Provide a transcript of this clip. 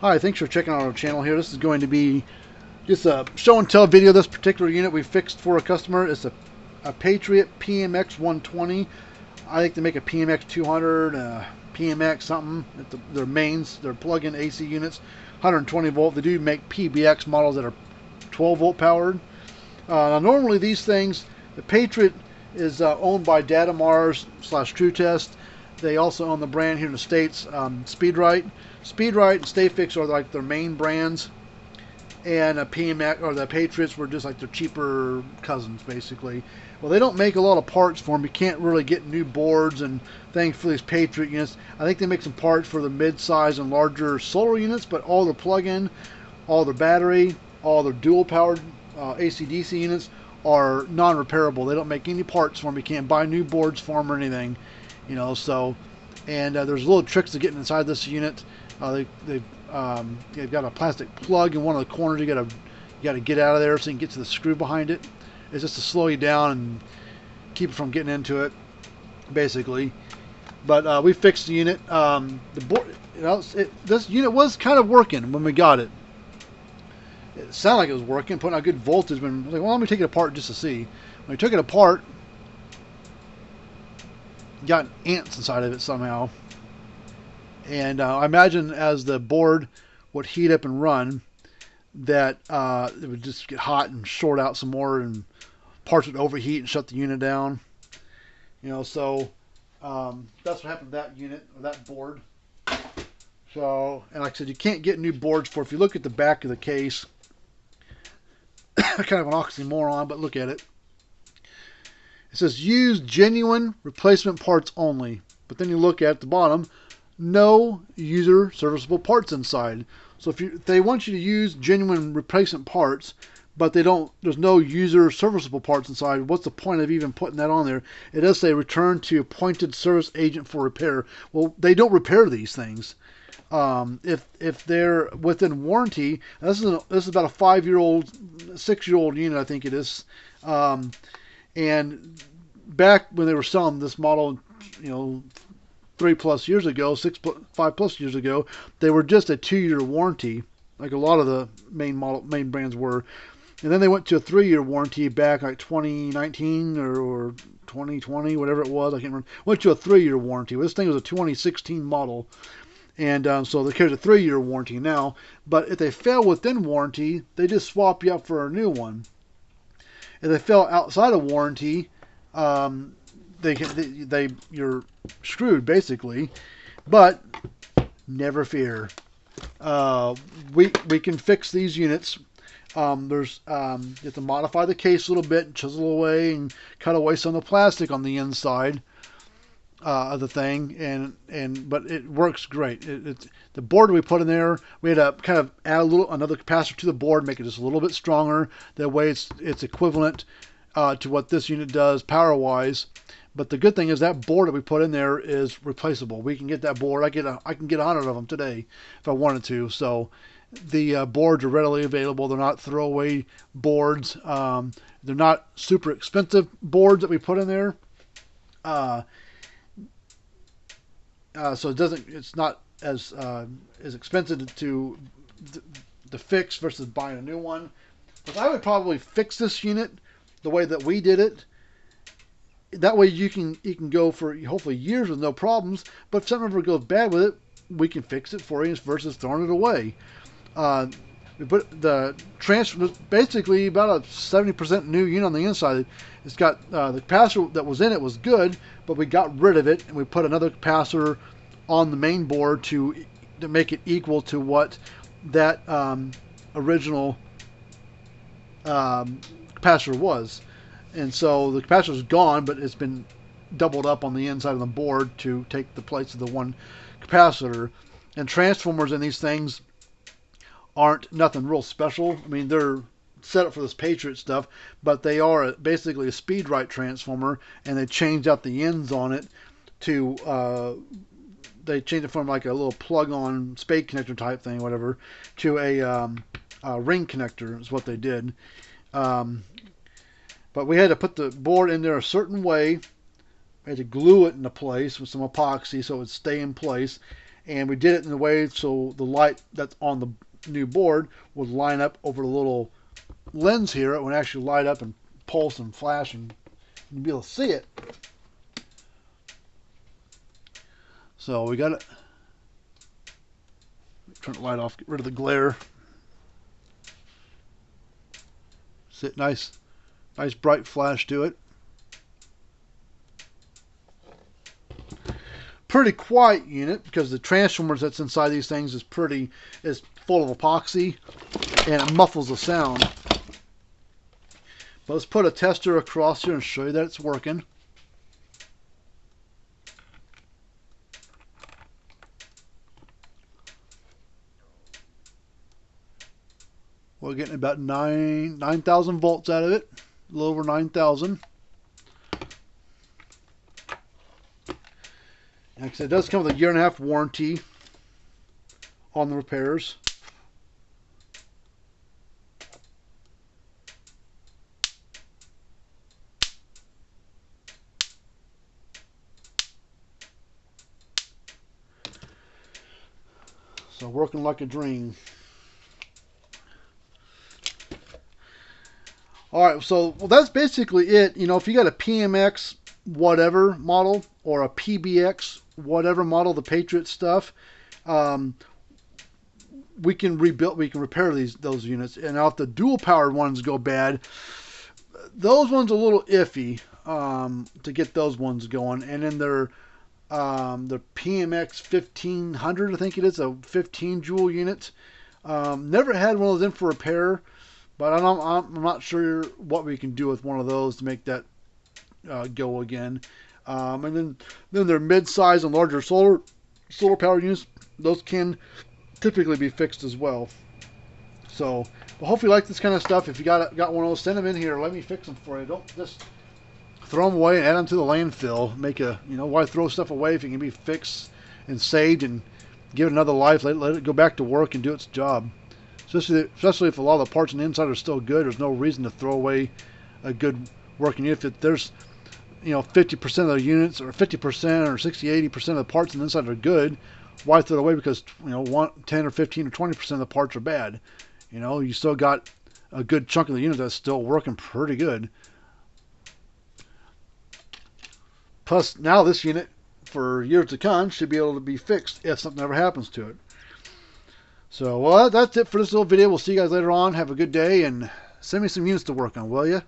Hi, thanks for checking out our channel here. This is going to be just a show and tell video. This particular unit we fixed for a customer. It's a Patriot PMX120. I think they make a PMX200, PMX something. Their mains, their plug-in AC units, 120 volt. They do make PBX models that are 12 volt powered. Now normally these things, the Patriot is owned by Datamars / TrueTest. They also own the brand here in the States, Speedrite. Speedrite and StayFix are like their main brands, and PMX or the Patriots were just like their cheaper cousins, basically. Well, they don't make a lot of parts for them. You can't really get new boards and things for these Patriot units. I think they make some parts for the mid-size and larger solar units, but all their plug-in, all their battery, all their dual-powered AC/DC units are non-repairable. They don't make any parts for them. You can't buy new boards for them or anything, you know. So, and there's little tricks to getting inside this unit. They've got a plastic plug in one of the corners. You got to get out of there so you can get to the screw behind it. It's just to slow you down and keep it from getting into it, basically. But we fixed the unit. The board, this unit was kind of working when we got it. It sounded like it was working, putting out good voltage. When I was like, well, let me take it apart just to see. When we took it apart, got ants inside of it somehow. And I imagine as the board would heat up and run, that it would just get hot and short out some more, and parts would overheat and shut the unit down. You know, so that's what happened to that unit, or that board. So, and like I said, you can't get new boards for. If you look at the back of the case, kind of an oxymoron, but look at it. It says use genuine replacement parts only. But then you look at the bottom, no user serviceable parts inside. So if they want you to use genuine replacement parts, but there's no user serviceable parts inside, what's the point of even putting that on there? It does say return to appointed service agent for repair. Well, they don't repair these things. If they're within warranty, this is about a 5-year-old, 6-year-old unit, I think it is. And back when they were selling this model, you know, 3+ years ago, 5+ years ago, they were just a 2-year warranty, like a lot of the main brands were. And then they went to a 3-year warranty back like 2019 or 2020, whatever it was, I can't remember. Went to a 3-year warranty. This thing was a 2016 model, and so they carry a 3-year warranty now. But if they fail within warranty, they just swap you up for a new one. If they fell outside of warranty, you're screwed basically. But never fear, we can fix these units. You have to modify the case a little bit, chisel away and cut away some of the plastic on the inside of the thing, but it works great. The board we put in there, we had to kind of add another capacitor to the board, make it just a little bit stronger. That way it's equivalent to what this unit does power wise. But the good thing is that board that we put in there is replaceable. We can get that board. I can get 100 of them today if I wanted to. So the boards are readily available. They're not throwaway boards. They're not super expensive boards that we put in there. So it's not as expensive to fix versus buying a new one. But I would probably fix this unit the way that we did it. That way you can go for hopefully years with no problems. But if something ever goes bad with it, we can fix it for you versus throwing it away. We put the transfer, basically about a 70% new unit on the inside. It's got the capacitor that was in it was good, but we got rid of it and we put another capacitor on the main board to make it equal to what that original capacitor was. And so the capacitor is gone, but it's been doubled up on the inside of the board to take the place of the one capacitor. And transformers in these things aren't nothing real special. I mean, they're set up for this Patriot stuff, but they are basically a Speedrite transformer, and they changed out the ends on it to they changed it from like a little plug-on spade connector type thing, whatever, to a ring connector is what they did. But we had to put the board in there a certain way. We had to glue it into place with some epoxy so it would stay in place. And we did it in a way so the light that's on the new board would line up over the little lens here. It would actually light up and pulse and flash, and you'd be able to see it. So we got it. Turn the light off, get rid of the glare. Sit nice bright flash to it. Pretty quiet unit because the transformers that's inside these things is full of epoxy and it muffles the sound. But let's put a tester across here and show you that it's working. We're getting about 9,000 volts out of it, a little over 9,000. Like I said, it does come with a 1.5 year warranty on the repairs. So working like a dream. Alright, so that's basically it. You know, if you got a PMX whatever model or a PBX whatever model, the Patriot stuff, we can repair those units. And now if the dual powered ones go bad, those ones are a little iffy to get those ones going. And then their PMX 1500, I think it is, a 15 joule unit. Never had one of those in for repair. But I'm not sure what we can do with one of those to make that go again. And then their mid-size and larger solar power units, those can typically be fixed as well. So, but hopefully you like this kind of stuff. If you got one of those, send them in here. Let me fix them for you. Don't just throw them away and add them to the landfill. Why throw stuff away if it can be fixed and saved and give it another life? Let it go back to work and do its job. Especially if a lot of the parts on the inside are still good, there's no reason to throw away a good working unit. If there's 50% of the units or 50% or 60, 80% of the parts on the inside are good, why throw it away because 10 or 15 or 20% of the parts are bad? You still got a good chunk of the unit that's still working pretty good. Plus, now this unit for years to come should be able to be fixed if something ever happens to it. So, well, that's it for this little video. We'll see you guys later on. Have a good day, and send me some units to work on, will you?